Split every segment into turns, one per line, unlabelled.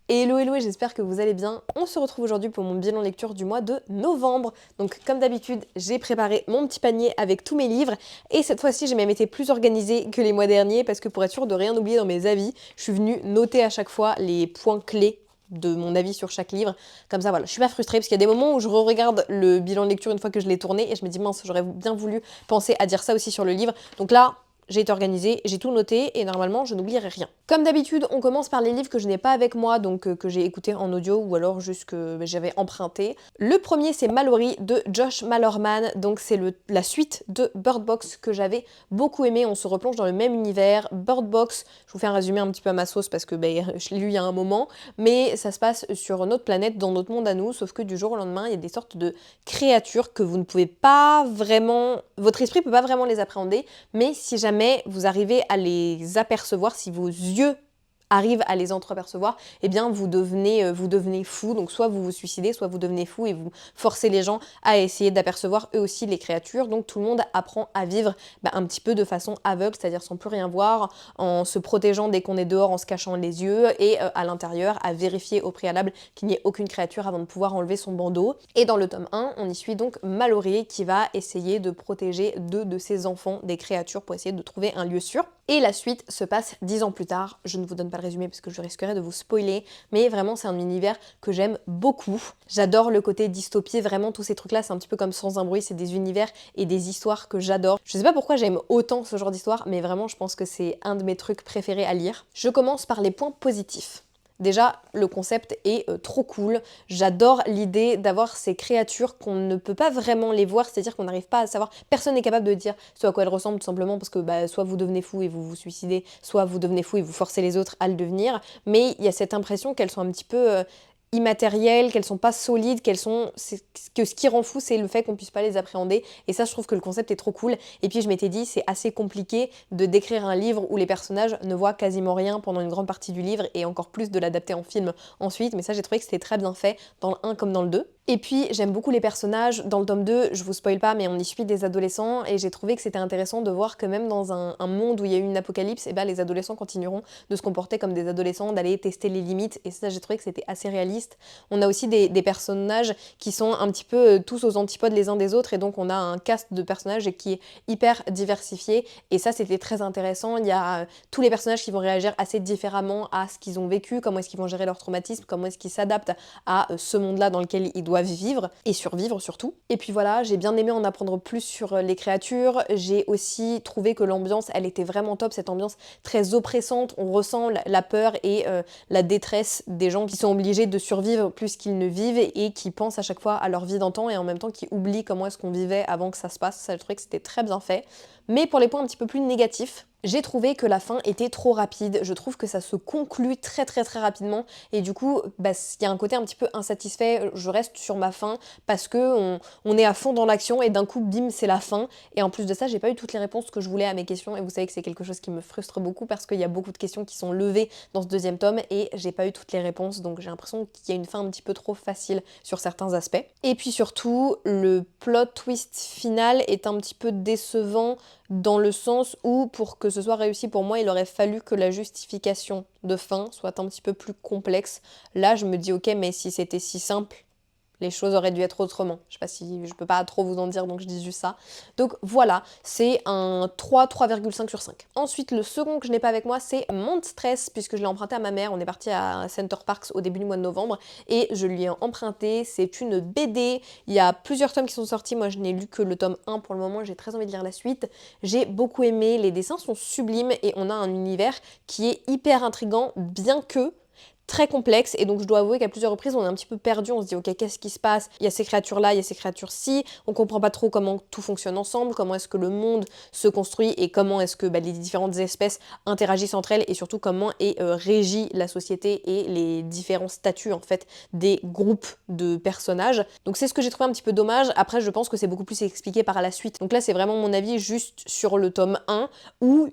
Hello hello et j'espère que vous allez bien. On se retrouve aujourd'hui pour mon bilan lecture du mois de novembre. Donc comme d'habitude, j'ai préparé mon petit panier avec tous mes livres et cette fois-ci j'ai même été plus organisée que les mois derniers parce que pour être sûre de rien oublier dans mes avis, je suis venue noter à chaque fois les points clés de mon avis sur chaque livre. Comme ça voilà, je suis pas frustrée parce qu'il y a des moments où je re-regarde le bilan de lecture une fois que je l'ai tourné et je me dis mince, j'aurais bien voulu penser à dire ça aussi sur le livre. Donc là, j'ai été organisée, j'ai tout noté et normalement je n'oublierai rien. Comme d'habitude, on commence par les livres que je n'ai pas avec moi, donc que j'ai écoutés en audio ou alors juste que j'avais emprunté. Le premier c'est Mallory de Josh Malerman, donc c'est la suite de Bird Box que j'avais beaucoup aimé. On se replonge dans le même univers. Bird Box, je vous fais un résumé un petit peu à ma sauce parce que je l'ai lu il y a un moment, mais ça se passe sur notre planète, dans notre monde à nous, sauf que du jour au lendemain, il y a des sortes de créatures que vous ne pouvez pas vraiment... Votre esprit peut pas vraiment les appréhender, mais si jamais vous arrivez à les apercevoir, si vos yeux arrivent à les entreapercevoir, eh bien vous devenez fou. Donc soit vous vous suicidez, soit vous devenez fou et vous forcez les gens à essayer d'apercevoir eux aussi les créatures. Donc tout le monde apprend à vivre un petit peu de façon aveugle, c'est-à-dire sans plus rien voir, en se protégeant dès qu'on est dehors, en se cachant les yeux et à l'intérieur à vérifier au préalable qu'il n'y ait aucune créature avant de pouvoir enlever son bandeau. Et dans le tome 1, on y suit donc Mallory qui va essayer de protéger 2 de ses enfants des créatures pour essayer de trouver un lieu sûr. Et la suite se passe 10 ans plus tard. Je ne vous donne pas le résumé parce que je risquerais de vous spoiler, mais vraiment c'est un univers que j'aime beaucoup. J'adore le côté dystopie, vraiment tous ces trucs-là, c'est un petit peu comme Sans un bruit, c'est des univers et des histoires que j'adore. Je sais pas pourquoi j'aime autant ce genre d'histoire, mais vraiment je pense que c'est un de mes trucs préférés à lire. Je commence par les points positifs. Déjà, le concept est trop cool. J'adore l'idée d'avoir ces créatures qu'on ne peut pas vraiment les voir, c'est-à-dire qu'on n'arrive pas à savoir, personne n'est capable de dire ce à quoi elles ressemblent, tout simplement parce que soit vous devenez fou et vous vous suicidez, soit vous devenez fou et vous forcez les autres à le devenir, mais il y a cette impression qu'elles sont un petit peu immatérielles, qu'elles sont pas solides, que ce qui rend fou c'est le fait qu'on puisse pas les appréhender, et ça je trouve que le concept est trop cool. Et puis je m'étais dit c'est assez compliqué de décrire un livre où les personnages ne voient quasiment rien pendant une grande partie du livre et encore plus de l'adapter en film ensuite, mais ça j'ai trouvé que c'était très bien fait dans le 1 comme dans le 2. Et puis j'aime beaucoup les personnages. Dans le tome 2, je vous spoil pas, mais on y suit des adolescents et j'ai trouvé que c'était intéressant de voir que même dans un monde où il y a eu une apocalypse, les adolescents continueront de se comporter comme des adolescents, d'aller tester les limites, et ça j'ai trouvé que c'était assez réaliste. On a aussi des personnages qui sont un petit peu tous aux antipodes les uns des autres, et donc on a un cast de personnages qui est hyper diversifié, et ça c'était très intéressant. Il y a tous les personnages qui vont réagir assez différemment à ce qu'ils ont vécu, comment est-ce qu'ils vont gérer leur traumatisme, comment est-ce qu'ils s'adaptent à ce monde-là dans lequel ils doivent vivre et survivre surtout. Et puis voilà, j'ai bien aimé en apprendre plus sur les créatures. J'ai aussi trouvé que l'ambiance, elle était vraiment top, cette ambiance très oppressante. On ressent la peur et la détresse des gens qui sont obligés de survivre plus qu'ils ne vivent et qui pensent à chaque fois à leur vie d'antan et en même temps qui oublient comment est-ce qu'on vivait avant que ça se passe. Ça, je trouvais que c'était très bien fait. Mais pour les points un petit peu plus négatifs, j'ai trouvé que la fin était trop rapide. Je trouve que ça se conclut très rapidement et du coup, il y a un côté un petit peu insatisfait. Je reste sur ma fin parce que on est à fond dans l'action et d'un coup, bim, c'est la fin. Et en plus de ça, j'ai pas eu toutes les réponses que je voulais à mes questions et vous savez que c'est quelque chose qui me frustre beaucoup parce qu'il y a beaucoup de questions qui sont levées dans ce deuxième tome et j'ai pas eu toutes les réponses, donc j'ai l'impression qu'il y a une fin un petit peu trop facile sur certains aspects. Et puis surtout, le plot twist final est un petit peu décevant dans le sens où, pour que ce soit réussi pour moi, il aurait fallu que la justification de fin soit un petit peu plus complexe. Là, je me dis, ok, mais si c'était si simple, les choses auraient dû être autrement. Je sais pas si je peux pas trop vous en dire, donc je dis juste ça. Donc voilà, c'est un 3,5 sur 5. Ensuite, le second que je n'ai pas avec moi, c'est Monstress, puisque je l'ai emprunté à ma mère. On est parti à Center Parcs au début du mois de novembre et je lui ai emprunté. C'est une BD. Il y a plusieurs tomes qui sont sortis. Moi, je n'ai lu que le tome 1 pour le moment. J'ai très envie de lire la suite. J'ai beaucoup aimé. Les dessins sont sublimes et on a un univers qui est hyper intriguant, bien que très complexe, et donc je dois avouer qu'à plusieurs reprises on est un petit peu perdu, on se dit ok, qu'est-ce qui se passe, il y a ces créatures là, il y a ces créatures ci, on comprend pas trop comment tout fonctionne ensemble, comment est-ce que le monde se construit et comment est-ce que les différentes espèces interagissent entre elles et surtout comment est régie la société et les différents statuts en fait des groupes de personnages. Donc c'est ce que j'ai trouvé un petit peu dommage. Après je pense que c'est beaucoup plus expliqué par la suite, donc là c'est vraiment mon avis juste sur le tome 1 où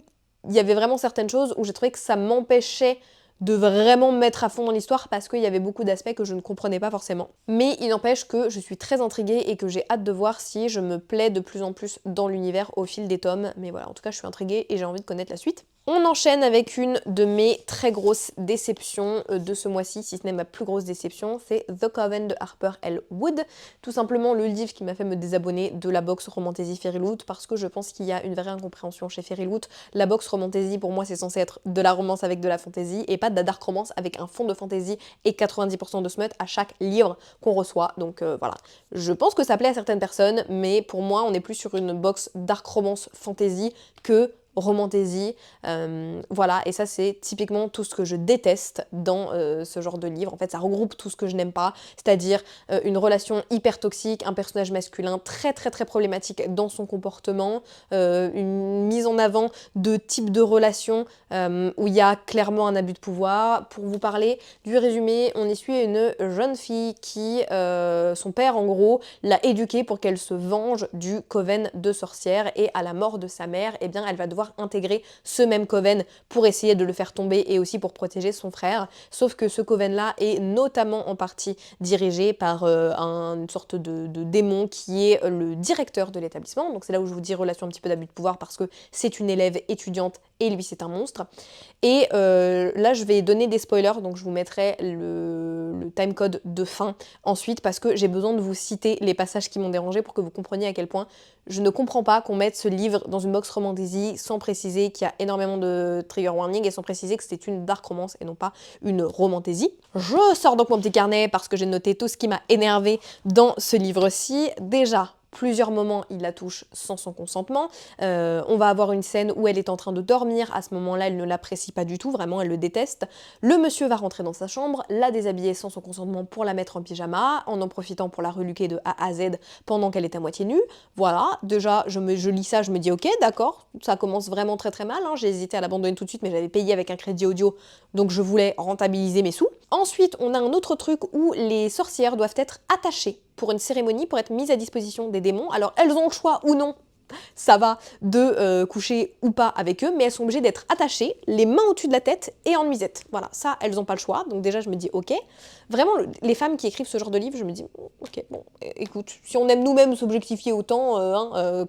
il y avait vraiment certaines choses où j'ai trouvé que ça m'empêchait de vraiment me mettre à fond dans l'histoire parce qu'il y avait beaucoup d'aspects que je ne comprenais pas forcément. Mais il n'empêche que je suis très intriguée et que j'ai hâte de voir si je me plais de plus en plus dans l'univers au fil des tomes. Mais voilà, en tout cas, je suis intriguée et j'ai envie de connaître la suite. On enchaîne avec une de mes très grosses déceptions de ce mois-ci, si ce n'est ma plus grosse déception, c'est The Coven de Harper L. Wood. Tout simplement le livre qui m'a fait me désabonner de la box Romantasy Fairyloot parce que je pense qu'il y a une vraie incompréhension chez Fairyloot. La box Romantasy pour moi c'est censé être de la romance avec de la fantasy et pas de la dark romance avec un fond de fantasy et 90% de smut à chaque livre qu'on reçoit. Donc voilà, je pense que ça plaît à certaines personnes, mais pour moi on est plus sur une box dark romance fantasy que romantasy, voilà, et ça c'est typiquement tout ce que je déteste dans ce genre de livre. En fait ça regroupe tout ce que je n'aime pas, c'est-à-dire une relation hyper toxique, un personnage masculin très très très problématique dans son comportement, une mise en avant de types de relations où il y a clairement un abus de pouvoir. Pour vous parler du résumé, on y suit une jeune fille qui, son père en gros, l'a éduquée pour qu'elle se venge du coven de sorcières et à la mort de sa mère, eh bien elle va devoir intégrer ce même coven pour essayer de le faire tomber et aussi pour protéger son frère. Sauf que ce coven-là est notamment en partie dirigé par une sorte de démon qui est le directeur de l'établissement. Donc c'est là où je vous dis relation un petit peu d'abus de pouvoir parce que c'est une élève étudiante et lui c'est un monstre. Et là je vais donner des spoilers, donc je vous mettrai le timecode de fin ensuite parce que j'ai besoin de vous citer les passages qui m'ont dérangé pour que vous compreniez à quel point je ne comprends pas qu'on mette ce livre dans une box romantasy sans préciser qu'il y a énormément de trigger warning et sans préciser que c'était une dark romance et non pas une romantasy. Je sors donc mon petit carnet parce que j'ai noté tout ce qui m'a énervé dans ce livre-ci. Déjà, plusieurs moments, il la touche sans son consentement. On va avoir une scène où elle est en train de dormir. À ce moment-là, elle ne l'apprécie pas du tout. Vraiment, elle le déteste. Le monsieur va rentrer dans sa chambre, la déshabiller sans son consentement pour la mettre en pyjama, en profitant pour la reluquer de A à Z pendant qu'elle est à moitié nue. Voilà, déjà, je lis ça, je me dis ok, d'accord, ça commence vraiment très très mal. Hein. J'ai hésité à l'abandonner tout de suite, mais j'avais payé avec un crédit audio, donc je voulais rentabiliser mes sous. Ensuite, on a un autre truc où les sorcières doivent être attachées pour une cérémonie, pour être mises à disposition des démons. Alors, elles ont le choix ou non, ça va, de coucher ou pas avec eux, mais elles sont obligées d'être attachées, les mains au-dessus de la tête et en nuisette. Voilà, ça, elles n'ont pas le choix. Donc déjà, je me dis, ok. Vraiment, les femmes qui écrivent ce genre de livre, je me dis, ok, bon, écoute, si on aime nous-mêmes s'objectifier autant,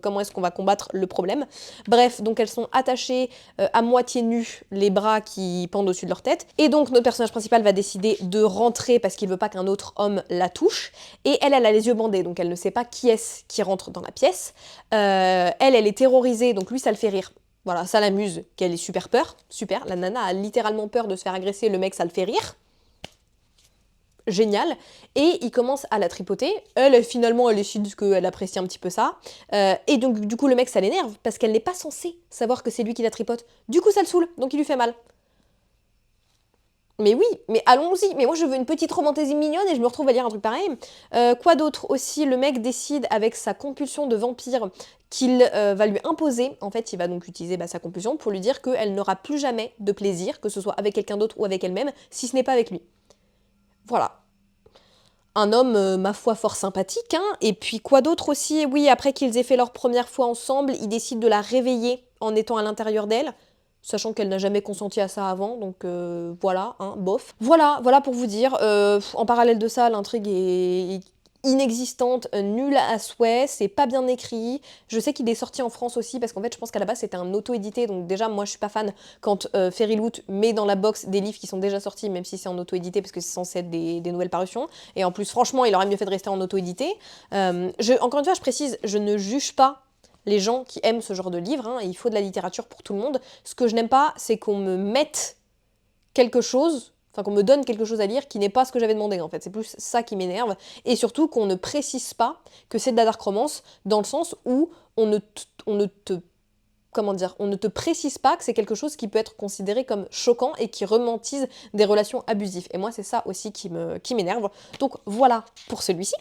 comment est-ce qu'on va combattre le problème? Bref, donc elles sont attachées à moitié nues, les bras qui pendent au-dessus de leur tête. Et donc, notre personnage principal va décider de rentrer parce qu'il veut pas qu'un autre homme la touche. Et elle a les yeux bandés, donc elle ne sait pas qui est-ce qui rentre dans la pièce. Elle est terrorisée, donc lui, ça le fait rire. Voilà, ça l'amuse, qu'elle ait super peur. Super, la nana a littéralement peur de se faire agresser, le mec, ça le fait rire. Génial. Et il commence à la tripoter. Elle, finalement, elle décide qu'elle apprécie un petit peu ça. Et donc, du coup, le mec, ça l'énerve, parce qu'elle n'est pas censée savoir que c'est lui qui la tripote. Du coup, ça le saoule, donc il lui fait mal. Mais oui, mais allons-y. Mais moi, je veux une petite romantasy mignonne et je me retrouve à lire un truc pareil. Quoi d'autre aussi? Le mec décide, avec sa compulsion de vampire, qu'il va lui imposer. En fait, il va donc utiliser sa compulsion pour lui dire qu'elle n'aura plus jamais de plaisir, que ce soit avec quelqu'un d'autre ou avec elle-même, si ce n'est pas avec lui. Voilà. Un homme, ma foi, fort sympathique, hein. Et puis quoi d'autre aussi? Oui, après qu'ils aient fait leur première fois ensemble, il décide de la réveiller en étant à l'intérieur d'elle, sachant qu'elle n'a jamais consenti à ça avant, donc voilà, hein, bof. Voilà pour vous dire. En parallèle de ça, l'intrigue est inexistante, nulle à souhait, c'est pas bien écrit. Je sais qu'il est sorti en France aussi, parce qu'en fait, je pense qu'à la base, c'était un auto-édité, donc déjà, moi, je suis pas fan quand Fairyloot met dans la box des livres qui sont déjà sortis, même si c'est en auto-édité, parce que c'est censé être des nouvelles parutions. Et en plus, franchement, il aurait mieux fait de rester en auto-édité. Encore une fois, je précise, je ne juge pas les gens qui aiment ce genre de livre, hein, et il faut de la littérature pour tout le monde. Ce que je n'aime pas, c'est qu'on me mette quelque chose, enfin qu'on me donne quelque chose à lire qui n'est pas ce que j'avais demandé en fait. C'est plus ça qui m'énerve. Et surtout qu'on ne précise pas que c'est de la dark romance, dans le sens où on ne te précise pas que c'est quelque chose qui peut être considéré comme choquant et qui romantise des relations abusives. Et moi, c'est ça aussi qui m'énerve. Donc voilà pour celui-ci.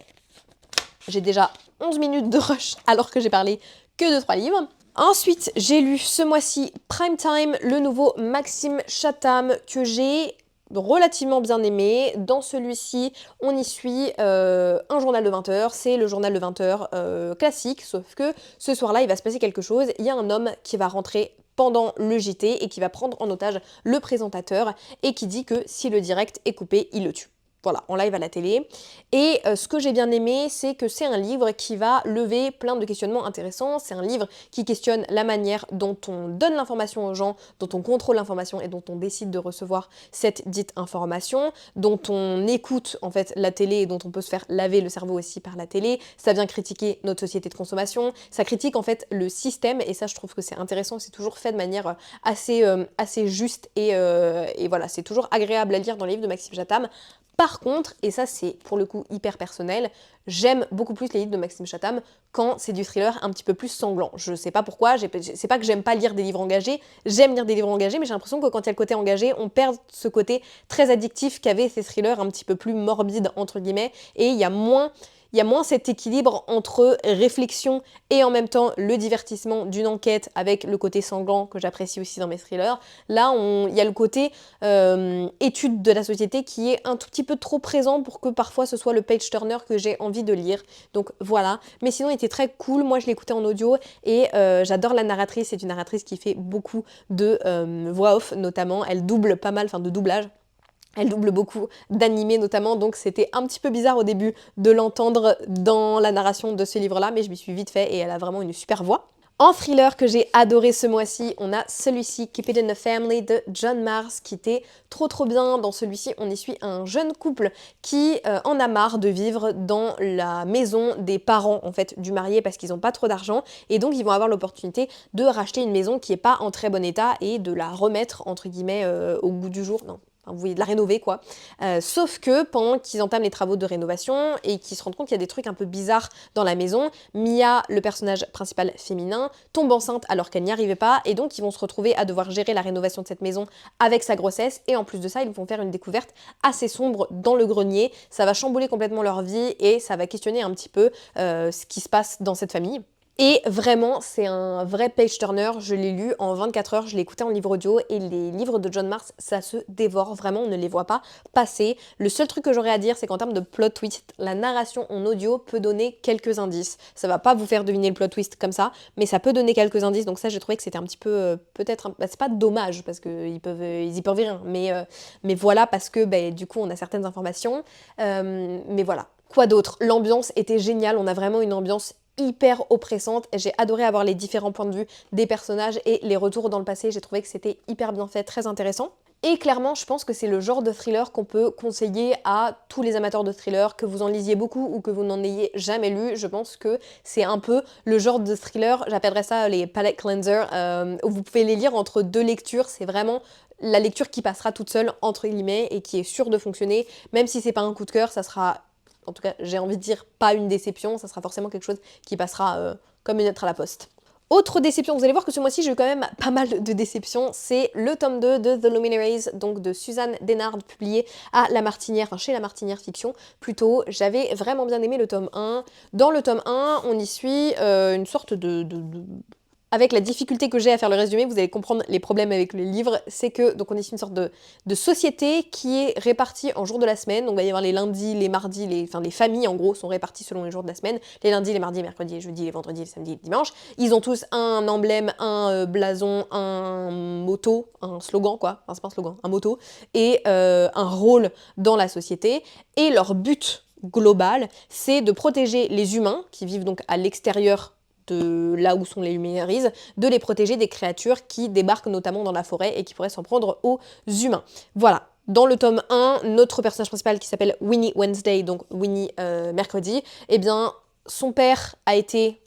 J'ai déjà 11 minutes de rush alors que j'ai parlé que de 3 livres. Ensuite, j'ai lu ce mois-ci Prime Time, le nouveau Maxime Chatham que j'ai relativement bien aimé. Dans celui-ci, on y suit un journal de 20 heures. C'est le journal de 20 heures classique, sauf que ce soir-là, il va se passer quelque chose. Il y a un homme qui va rentrer pendant le JT et qui va prendre en otage le présentateur et qui dit que si le direct est coupé, il le tue. voilà, en live à la télé. Et ce que j'ai bien aimé, c'est que c'est un livre qui va lever plein de questionnements intéressants. C'est un livre qui questionne la manière dont on donne l'information aux gens, dont on contrôle l'information et dont on décide de recevoir cette dite information, dont on écoute en fait la télé et dont on peut se faire laver le cerveau aussi par la télé. Ça vient critiquer notre société de consommation, ça critique en fait le système et ça je trouve que c'est intéressant, c'est toujours fait de manière assez juste et voilà, c'est toujours agréable à lire dans les livres de Maxime Chatham. Par contre, et ça c'est pour le coup hyper personnel, j'aime beaucoup plus les livres de Maxime Chatham quand c'est du thriller un petit peu plus sanglant. Je sais pas pourquoi, c'est pas que j'aime pas lire des livres engagés, j'aime lire des livres engagés, mais j'ai l'impression que quand il y a le côté engagé, on perd ce côté très addictif qu'avaient ces thrillers un petit peu plus morbides, entre guillemets, et il y a moins cet équilibre entre réflexion et en même temps le divertissement d'une enquête avec le côté sanglant que j'apprécie aussi dans mes thrillers. Là, il y a le côté étude de la société qui est un tout petit peu trop présent pour que parfois ce soit le page-turner que j'ai envie de lire. Donc voilà. Mais sinon, il était très cool. Moi, je l'écoutais en audio et j'adore la narratrice. C'est une narratrice qui fait beaucoup de voix off notamment. Elle double pas mal, enfin de doublage. Elle double beaucoup d'animés notamment, donc c'était un petit peu bizarre au début de l'entendre dans la narration de ce livre-là, mais je m'y suis vite fait et elle a vraiment une super voix. En thriller que j'ai adoré ce mois-ci, on a celui-ci, Keep It in the Family de John Mars, qui était trop bien. Dans celui-ci, on y suit un jeune couple qui en a marre de vivre dans la maison des parents en fait du marié parce qu'ils n'ont pas trop d'argent et donc ils vont avoir l'opportunité de racheter une maison qui est pas en très bon état et de la remettre entre guillemets au goût du jour. Non. Enfin, vous voyez, de la rénover quoi. Sauf que pendant qu'ils entament les travaux de rénovation et qu'ils se rendent compte qu'il y a des trucs un peu bizarres dans la maison, Mia, le personnage principal féminin, tombe enceinte alors qu'elle n'y arrivait pas et donc ils vont se retrouver à devoir gérer la rénovation de cette maison avec sa grossesse et en plus de ça ils vont faire une découverte assez sombre dans le grenier. Ça va chambouler complètement leur vie et ça va questionner un petit peu ce qui se passe dans cette famille. Et vraiment, c'est un vrai page-turner, je l'ai lu en 24 heures, je l'ai écouté en livre audio, et les livres de John Mars, ça se dévore, vraiment, on ne les voit pas passer. Le seul truc que j'aurais à dire, c'est qu'en termes de plot twist, la narration en audio peut donner quelques indices. Ça va pas vous faire deviner le plot twist comme ça, mais ça peut donner quelques indices, donc ça j'ai trouvé que c'était un petit peu, peut-être, c'est pas dommage, parce qu'ils y peuvent rien, mais voilà, parce que du coup on a certaines informations, mais voilà. Quoi d'autre? L'ambiance était géniale, on a vraiment une ambiance hyper oppressante. J'ai adoré avoir les différents points de vue des personnages et les retours dans le passé. J'ai trouvé que c'était hyper bien fait, très intéressant. Et clairement, je pense que c'est le genre de thriller qu'on peut conseiller à tous les amateurs de thriller, que vous en lisiez beaucoup ou que vous n'en ayez jamais lu. Je pense que c'est un peu le genre de thriller, j'appellerais ça les palette cleanser, où vous pouvez les lire entre deux lectures. C'est vraiment la lecture qui passera toute seule, entre guillemets, et qui est sûre de fonctionner. Même si c'est pas un coup de cœur, ça sera... En tout cas, j'ai envie de dire pas une déception, ça sera forcément quelque chose qui passera comme une lettre à la poste. Autre déception, vous allez voir que ce mois-ci j'ai eu quand même pas mal de déceptions, c'est le tome 2 de The Luminaries, donc de Suzanne Dennard, publié à La Martinière, enfin chez La Martinière Fiction plutôt. J'avais vraiment bien aimé le tome 1. Dans le tome 1, on y suit une sorte Avec la difficulté que j'ai à faire le résumé, vous allez comprendre les problèmes avec le livre, c'est que donc on est ici une sorte de société qui est répartie en jours de la semaine. Donc il va y avoir les lundis, les mardis, les familles en gros sont réparties selon les jours de la semaine. Les lundis, les mardis, les mercredis, les jeudis, les vendredis, les samedis, les dimanches. Ils ont tous un emblème, un blason, un motto, un slogan quoi, enfin c'est pas un slogan, un motto, et un rôle dans la société. Et leur but global, c'est de protéger les humains qui vivent donc à l'extérieur de là où sont les Luminaries, de les protéger des créatures qui débarquent notamment dans la forêt et qui pourraient s'en prendre aux humains. Voilà. Dans le tome 1, notre personnage principal qui s'appelle Winnie Wednesday, donc Winnie mercredi, eh bien son père a été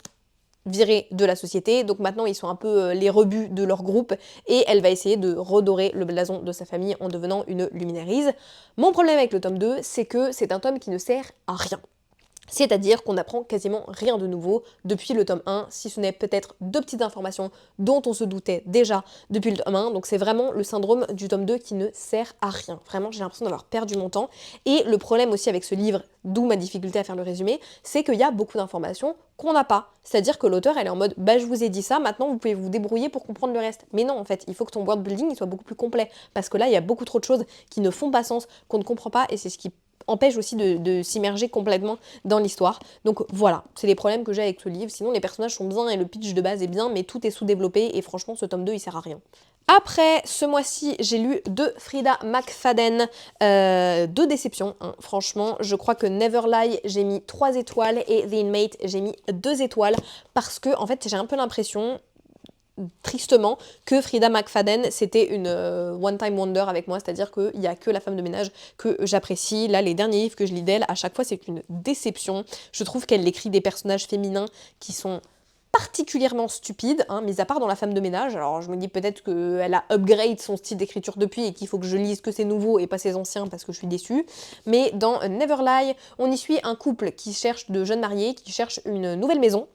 viré de la société, donc maintenant ils sont un peu les rebuts de leur groupe et elle va essayer de redorer le blason de sa famille en devenant une Luminaries. Mon problème avec le tome 2, c'est que c'est un tome qui ne sert à rien. C'est-à-dire qu'on apprend quasiment rien de nouveau depuis le tome 1, si ce n'est peut-être deux petites informations dont on se doutait déjà depuis le tome 1, donc c'est vraiment le syndrome du tome 2 qui ne sert à rien. Vraiment, j'ai l'impression d'avoir perdu mon temps. Et le problème aussi avec ce livre, d'où ma difficulté à faire le résumé, c'est qu'il y a beaucoup d'informations qu'on n'a pas. C'est-à-dire que l'auteur, elle est en mode « bah je vous ai dit ça, maintenant vous pouvez vous débrouiller pour comprendre le reste ». Mais non, en fait, il faut que ton world building il soit beaucoup plus complet, parce que là, il y a beaucoup trop de choses qui ne font pas sens, qu'on ne comprend pas, et c'est ce qui empêche aussi de s'immerger complètement dans l'histoire. Donc voilà, c'est les problèmes que j'ai avec ce livre. Sinon les personnages sont bien et le pitch de base est bien, mais tout est sous-développé et franchement ce tome 2 il sert à rien. Après, ce mois-ci, j'ai lu de Frida McFadden, deux déceptions, hein. Franchement, je crois que Never Lie, j'ai mis 3 étoiles et The Inmate, j'ai mis 2 étoiles parce que, en fait, j'ai un peu l'impression, tristement, que Frida McFadden, c'était une one-time wonder avec moi, c'est-à-dire qu'il n'y a que La femme de ménage que j'apprécie. Là, les derniers livres que je lis d'elle, à chaque fois, c'est une déception. Je trouve qu'elle écrit des personnages féminins qui sont particulièrement stupide, hein, mis à part dans La femme de ménage. Alors je me dis peut-être qu'elle a upgrade son style d'écriture depuis et qu'il faut que je lise que ses nouveaux et pas ses anciens parce que je suis déçue. Mais dans Never Lie, on y suit un couple qui cherche de jeunes mariés, qui cherche une nouvelle maison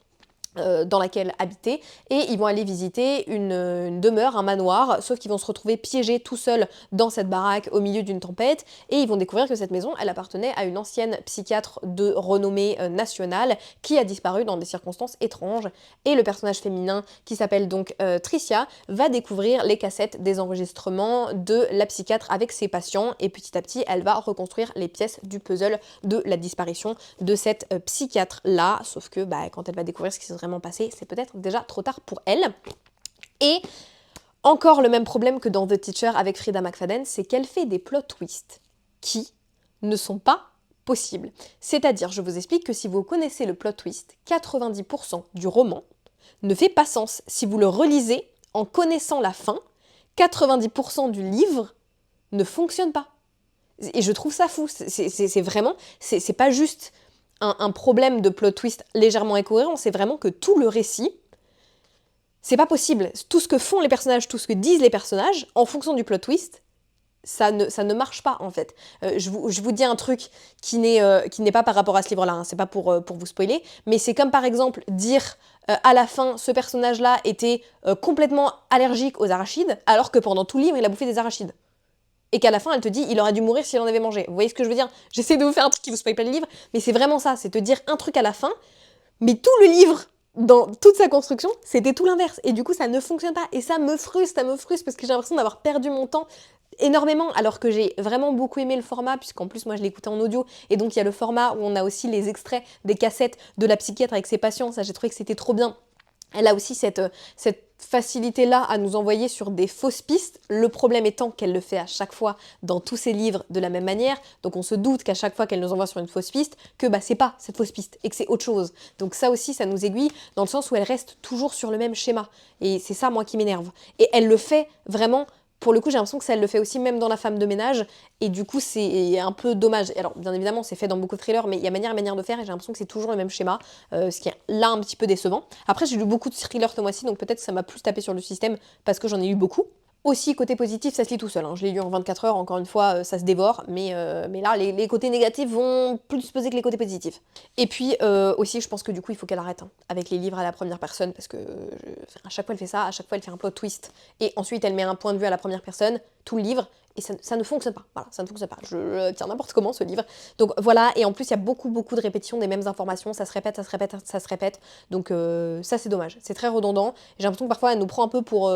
dans laquelle habiter, et ils vont aller visiter une demeure, un manoir, sauf qu'ils vont se retrouver piégés tout seuls dans cette baraque au milieu d'une tempête, et ils vont découvrir que cette maison, elle appartenait à une ancienne psychiatre de renommée nationale qui a disparu dans des circonstances étranges, et le personnage féminin, qui s'appelle donc Tricia, va découvrir les cassettes des enregistrements de la psychiatre avec ses patients, et petit à petit, elle va reconstruire les pièces du puzzle de la disparition de cette psychiatre-là, sauf que quand elle va découvrir ce qui s'est vraiment passé, c'est peut-être déjà trop tard pour elle. Et encore le même problème que dans The Teacher avec Frida McFadden, c'est qu'elle fait des plot twists qui ne sont pas possibles. C'est-à-dire, je vous explique que si vous connaissez le plot twist, 90% du roman ne fait pas sens. Si vous le relisez en connaissant la fin, 90% du livre ne fonctionne pas. Et je trouve ça fou. C'est vraiment, c'est pas juste un problème de plot twist légèrement incohérent, c'est vraiment que tout le récit, c'est pas possible. Tout ce que font les personnages, tout ce que disent les personnages, en fonction du plot twist, ça ne marche pas en fait. Je vous dis un truc qui n'est pas par rapport à ce livre-là, hein, c'est pas pour vous spoiler, mais c'est comme par exemple dire à la fin, ce personnage-là était complètement allergique aux arachides, alors que pendant tout le livre, il a bouffé des arachides. Et qu'à la fin, elle te dit, il aurait dû mourir s'il en avait mangé. Vous voyez ce que je veux dire? J'essaie de vous faire un truc qui vous spoil pas le livre, mais c'est vraiment ça, c'est te dire un truc à la fin, mais tout le livre, dans toute sa construction, c'était tout l'inverse. Et du coup, ça ne fonctionne pas. Et ça me frustre parce que j'ai l'impression d'avoir perdu mon temps énormément, alors que j'ai vraiment beaucoup aimé le format, puisqu'en plus, moi, je l'écoutais en audio. Et donc, il y a le format où on a aussi les extraits des cassettes de la psychiatre avec ses patients. Ça, j'ai trouvé que c'était trop bien. Elle a aussi cette facilité-là à nous envoyer sur des fausses pistes, le problème étant qu'elle le fait à chaque fois dans tous ses livres de la même manière, donc on se doute qu'à chaque fois qu'elle nous envoie sur une fausse piste, que c'est pas cette fausse piste, et que c'est autre chose. Donc ça aussi, ça nous aiguille, dans le sens où elle reste toujours sur le même schéma, et c'est ça, moi, qui m'énerve. Et elle le fait vraiment... Pour le coup, j'ai l'impression que ça, elle le fait aussi même dans La femme de ménage, et du coup, c'est un peu dommage. Alors, bien évidemment, c'est fait dans beaucoup de thrillers, mais il y a manière de faire, et j'ai l'impression que c'est toujours le même schéma, ce qui est là un petit peu décevant. Après, j'ai lu beaucoup de thrillers ce mois-ci, donc peut-être que ça m'a plus tapé sur le système, parce que j'en ai eu beaucoup. Aussi, côté positif, ça se lit tout seul, hein. Je l'ai lu en 24 heures, encore une fois, ça se dévore, mais là, les côtés négatifs vont plus peser que les côtés positifs. Et puis, aussi, je pense que du coup, il faut qu'elle arrête, hein, avec les livres à la première personne, parce que à chaque fois, elle fait ça, à chaque fois, elle fait un plot twist, et ensuite, elle met un point de vue à la première personne, tout le livre, et ça ne fonctionne pas. Voilà, ça ne fonctionne pas. Je le tiens n'importe comment, ce livre. Donc voilà, et en plus, il y a beaucoup de répétitions des mêmes informations, ça se répète, ça se répète, ça se répète, donc ça, c'est dommage. C'est très redondant, j'ai l'impression que parfois, elle nous prend un peu pour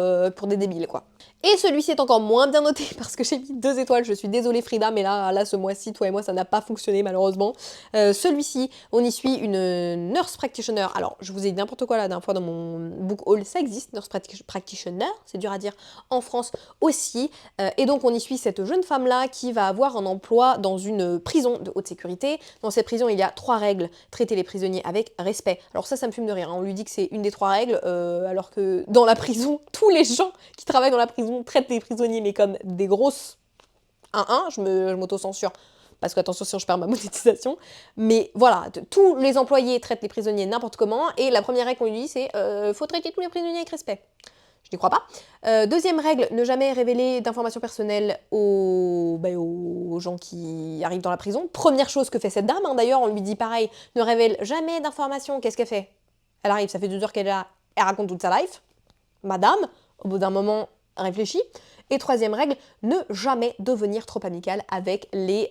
des débiles, quoi. Et celui-ci est encore moins bien noté parce que j'ai mis 2 étoiles, je suis désolée Frida, mais là ce mois-ci, toi et moi, ça n'a pas fonctionné malheureusement. Celui-ci, on y suit une nurse practitioner. Alors, je vous ai dit n'importe quoi la dernière fois dans mon book haul, ça existe, nurse practitioner, c'est dur à dire, en France aussi. Et donc, on y suit cette jeune femme-là qui va avoir un emploi dans une prison de haute sécurité. Dans cette prison, il y a 3 règles, traiter les prisonniers avec respect. Alors ça me fume de rire, hein. On lui dit que c'est une des 3 règles, alors que dans la prison, tous les gens qui travaillent dans la prison traitent les prisonniers mais comme des grosses 1-1, je m'auto-censure parce que attention sinon je perds ma monétisation, mais voilà, tous les employés traitent les prisonniers n'importe comment, et la première règle qu'on lui dit c'est faut traiter tous les prisonniers avec respect. Je n'y crois pas. Deuxième règle, ne jamais révéler d'informations personnelles aux gens qui arrivent dans la prison. Première chose que fait cette dame, hein, d'ailleurs, on lui dit pareil, ne révèle jamais d'informations. Qu'est-ce qu'elle fait? Elle arrive, ça fait 2 heures qu'elle est là, elle raconte toute sa life. Madame, au bout d'un moment, réfléchit. Et troisième règle, ne jamais devenir trop amical avec les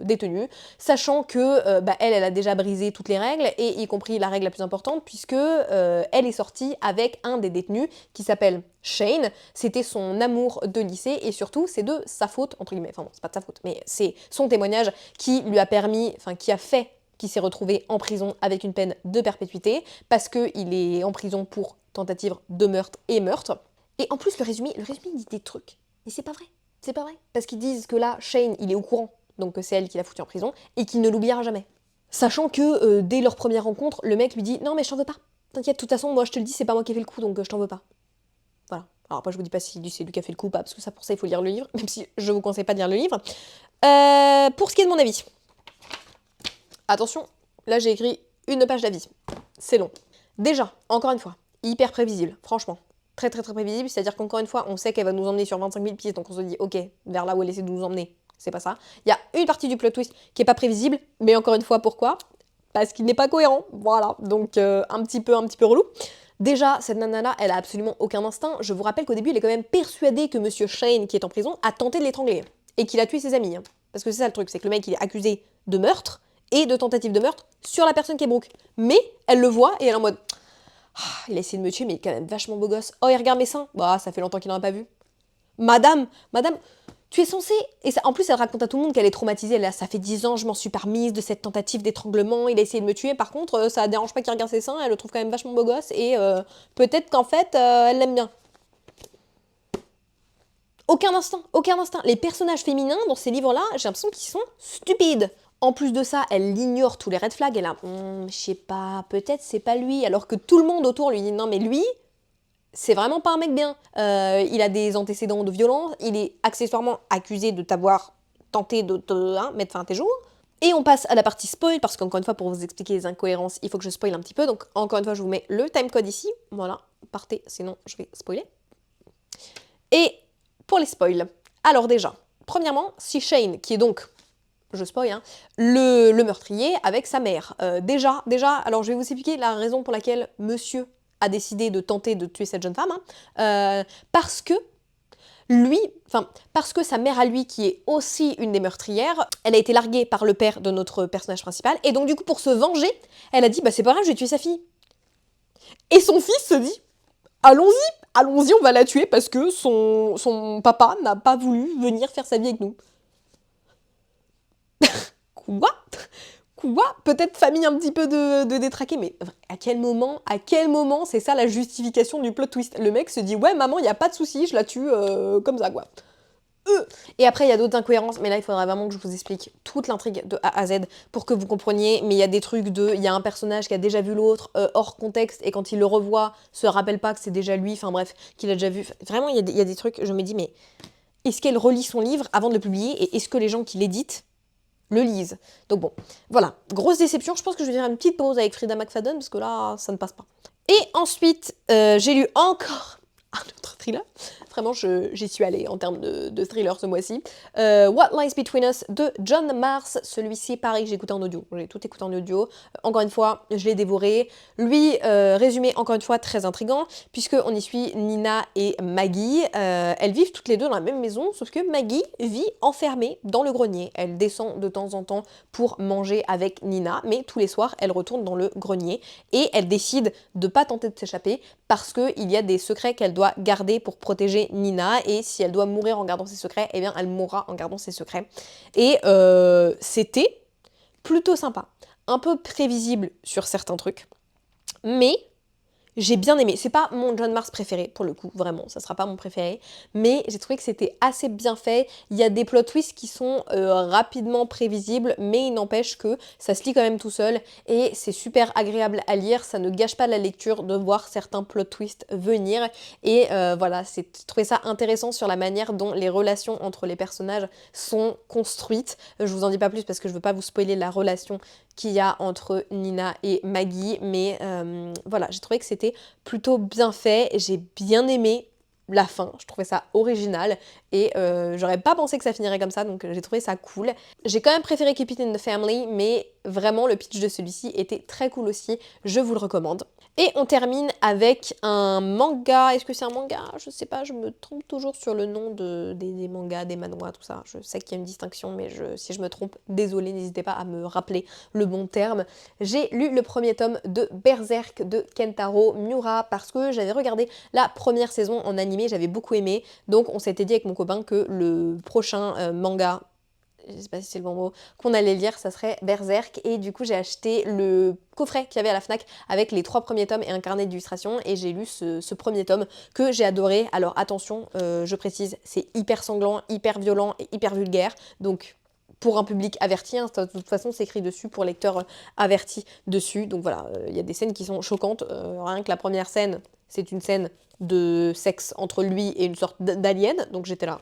détenus, sachant que elle a déjà brisé toutes les règles, et y compris la règle la plus importante, puisque elle est sortie avec un des détenus qui s'appelle Shane. C'était son amour de lycée, et surtout c'est de sa faute, entre guillemets, enfin bon, c'est pas de sa faute, mais c'est son témoignage qui lui a permis, enfin qui a fait qu'il s'est retrouvé en prison avec une peine de perpétuité, parce qu'il est en prison pour tentative de meurtre et meurtre. Et en plus, le résumé dit des trucs. Et c'est pas vrai. C'est pas vrai. Parce qu'ils disent que là, Shane, il est au courant, donc c'est elle qui l'a foutu en prison, et qu'il ne l'oubliera jamais. Sachant que dès leur première rencontre, le mec lui dit « Non mais je t'en veux pas. T'inquiète, de toute façon, moi je te le dis, c'est pas moi qui ai fait le coup, donc je t'en veux pas. » Voilà. Alors après, je vous dis pas si c'est lui qui a fait le coup ou pas, parce que ça, pour ça, il faut lire le livre, même si je vous conseille pas de lire le livre. Pour ce qui est de mon avis, attention, là j'ai écrit une page d'avis. C'est long. Déjà, encore une fois, hyper prévisible, franchement. Très très très prévisible, c'est-à-dire qu'encore une fois, on sait qu'elle va nous emmener sur 25 000 pistes, donc on se dit, ok, vers là où elle essaie de nous emmener, c'est pas ça. Il y a une partie du plot twist qui est pas prévisible, mais encore une fois, pourquoi? Parce qu'il n'est pas cohérent, voilà, donc un petit peu relou. Déjà, cette nana-là, elle a absolument aucun instinct. Je vous rappelle qu'au début, il est quand même persuadé que Monsieur Shane, qui est en prison, a tenté de l'étrangler, et qu'il a tué ses amis. Hein. Parce que c'est ça le truc, c'est que le mec, il est accusé de meurtre, et de tentative de meurtre sur la personne qui est Brooke. Mais elle le voit et elle est en mode il a essayé de me tuer mais il est quand même vachement beau gosse. Oh il regarde mes seins. Bah ça fait longtemps qu'il n'en a pas vu. Madame, tu es censée... Et ça, en plus elle raconte à tout le monde qu'elle est traumatisée. Elle, ça fait 10 ans je m'en suis pas remise de cette tentative d'étranglement. Il a essayé de me tuer. Par contre ça dérange pas qu'il regarde ses seins. Elle le trouve quand même vachement beau gosse. Et peut-être qu'en fait elle l'aime bien. Aucun instinct. Les personnages féminins dans ces livres-là, j'ai l'impression qu'ils sont stupides. En plus de ça, elle ignore tous les red flags, elle a je sais pas, peut-être c'est pas lui, alors que tout le monde autour lui dit non mais lui, c'est vraiment pas un mec bien. Il a des antécédents de violence, il est accessoirement accusé de t'avoir tenté de te mettre fin à tes jours. Et on passe à la partie spoil, parce qu'encore une fois, pour vous expliquer les incohérences, il faut que je spoil un petit peu. Donc encore une fois, je vous mets le timecode ici. Voilà, partez, sinon je vais spoiler. Et pour les spoils, alors déjà, premièrement, si Shane, qui est donc je spoil, hein, le meurtrier avec sa mère. Déjà, alors je vais vous expliquer la raison pour laquelle monsieur a décidé de tenter de tuer cette jeune femme. Hein, parce que sa mère à lui, qui est aussi une des meurtrières, elle a été larguée par le père de notre personnage principal, et donc du coup pour se venger, elle a dit bah c'est pas grave, je vais tuer sa fille. Et son fils se dit allons-y, on va la tuer parce que son papa n'a pas voulu venir faire sa vie avec nous. Quoi? Peut-être famille un petit peu de détraqués, mais à quel moment c'est ça la justification du plot twist? Le mec se dit ouais maman y a pas de souci, je la tue comme ça quoi. Et après il y a d'autres incohérences, mais là il faudra vraiment que je vous explique toute l'intrigue de A à Z pour que vous compreniez, mais il y a des trucs il y a un personnage qui a déjà vu l'autre hors contexte, et quand il le revoit, se rappelle pas que c'est déjà lui, enfin bref, qu'il a déjà vu. Vraiment il y a des trucs, je me dis mais est-ce qu'elle relit son livre avant de le publier, et est-ce que les gens qui l'éditent le lisent? Donc bon, voilà, grosse déception. Je pense que je vais faire une petite pause avec Frida McFadden parce que là, ça ne passe pas. Et ensuite, j'ai lu encore un autre thriller. Vraiment, j'y suis allée en termes de thriller ce mois-ci. What Lies Between Us de John Mars. Celui-ci, pareil, j'ai écouté en audio. J'ai tout écouté en audio. Encore une fois, je l'ai dévoré. Lui, résumé, encore une fois, très intriguant, puisqu'on y suit Nina et Maggie. Elles vivent toutes les deux dans la même maison, sauf que Maggie vit enfermée dans le grenier. Elle descend de temps en temps pour manger avec Nina, mais tous les soirs, elle retourne dans le grenier et elle décide de pas tenter de s'échapper parce qu'il y a des secrets qu'elle doit garder pour protéger Nina, et si elle doit mourir en gardant ses secrets, eh bien elle mourra en gardant ses secrets. Et c'était plutôt sympa, un peu prévisible sur certains trucs, mais j'ai bien aimé. C'est pas mon John Mars préféré, pour le coup, vraiment, ça sera pas mon préféré, mais j'ai trouvé que c'était assez bien fait. Il y a des plot twists qui sont rapidement prévisibles, mais il n'empêche que ça se lit quand même tout seul, et c'est super agréable à lire, ça ne gâche pas la lecture de voir certains plot twists venir, et voilà, j'ai trouvé ça intéressant sur la manière dont les relations entre les personnages sont construites. Je vous en dis pas plus parce que je veux pas vous spoiler la relation qu'il y a entre Nina et Maggie, mais voilà, j'ai trouvé que c'était plutôt bien fait, j'ai bien aimé la fin, je trouvais ça original, et j'aurais pas pensé que ça finirait comme ça, donc j'ai trouvé ça cool. J'ai quand même préféré Keep It in the Family, mais vraiment le pitch de celui-ci était très cool aussi, je vous le recommande. Et on termine avec un manga. Est-ce que c'est un manga? Je sais pas, je me trompe toujours sur le nom des mangas, des manhwas, tout ça. Je sais qu'il y a une distinction, mais si je me trompe, désolée, n'hésitez pas à me rappeler le bon terme. J'ai lu le premier tome de Berserk de Kentaro Miura parce que j'avais regardé la première saison en animé, j'avais beaucoup aimé. Donc on s'était dit avec mon copain que le prochain manga, je sais pas si c'est le bon mot, qu'on allait lire, ça serait Berserk. Et du coup, j'ai acheté le coffret qu'il y avait à la Fnac avec les 3 premiers tomes et un carnet d'illustrations. Et j'ai lu ce premier tome que j'ai adoré. Alors attention, je précise, c'est hyper sanglant, hyper violent et hyper vulgaire. Donc pour un public averti, hein, de toute façon c'est écrit dessus pour lecteurs avertis dessus. Donc voilà, il y a des scènes qui sont choquantes. Rien que la première scène, c'est une scène de sexe entre lui et une sorte d'alien. Donc j'étais là.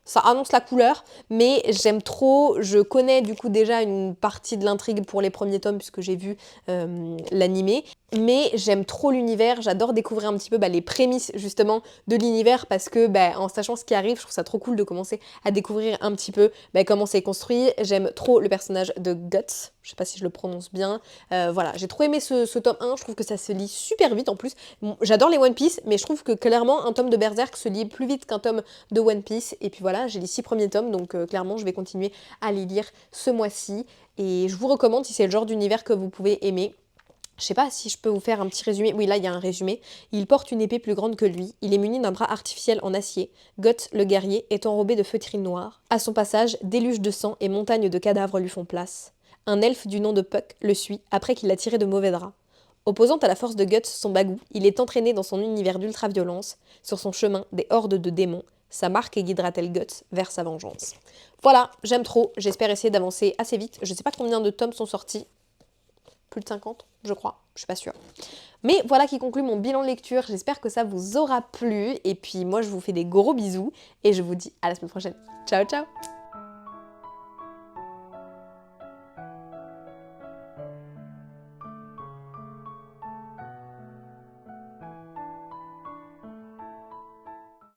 Ça annonce la couleur, mais j'aime trop. Je connais du coup déjà une partie de l'intrigue pour les premiers tomes puisque j'ai vu l'animé. Mais j'aime trop l'univers, j'adore découvrir un petit peu les prémices justement de l'univers parce que en sachant ce qui arrive, je trouve ça trop cool de commencer à découvrir un petit peu comment c'est construit. J'aime trop le personnage de Guts, je sais pas si je le prononce bien. Voilà, j'ai trop aimé ce tome 1, je trouve que ça se lit super vite en plus. J'adore les One Piece, mais je trouve que clairement un tome de Berserk se lit plus vite qu'un tome de One Piece. Et puis voilà, j'ai les 6 premiers tomes, donc clairement je vais continuer à les lire ce mois-ci. Et je vous recommande si c'est le genre d'univers que vous pouvez aimer. Je sais pas si je peux vous faire un petit résumé. Oui, là, il y a un résumé. Il porte une épée plus grande que lui. Il est muni d'un bras artificiel en acier. Guts, le guerrier, est enrobé de feutrine noire. À son passage, déluge de sang et montagnes de cadavres lui font place. Un elfe du nom de Puck le suit après qu'il a tiré de mauvais draps. Opposant à la force de Guts son bagou, il est entraîné dans son univers d'ultra-violence. Sur son chemin, des hordes de démons. Sa marque guidera-t-elle Guts vers sa vengeance? Voilà, j'aime trop. J'espère essayer d'avancer assez vite. Je sais pas combien de tomes sont sortis. Plus de 50, je crois, je suis pas sûre. Mais voilà qui conclut mon bilan de lecture, j'espère que ça vous aura plu, et puis moi je vous fais des gros bisous, et je vous dis à la semaine prochaine. Ciao ciao!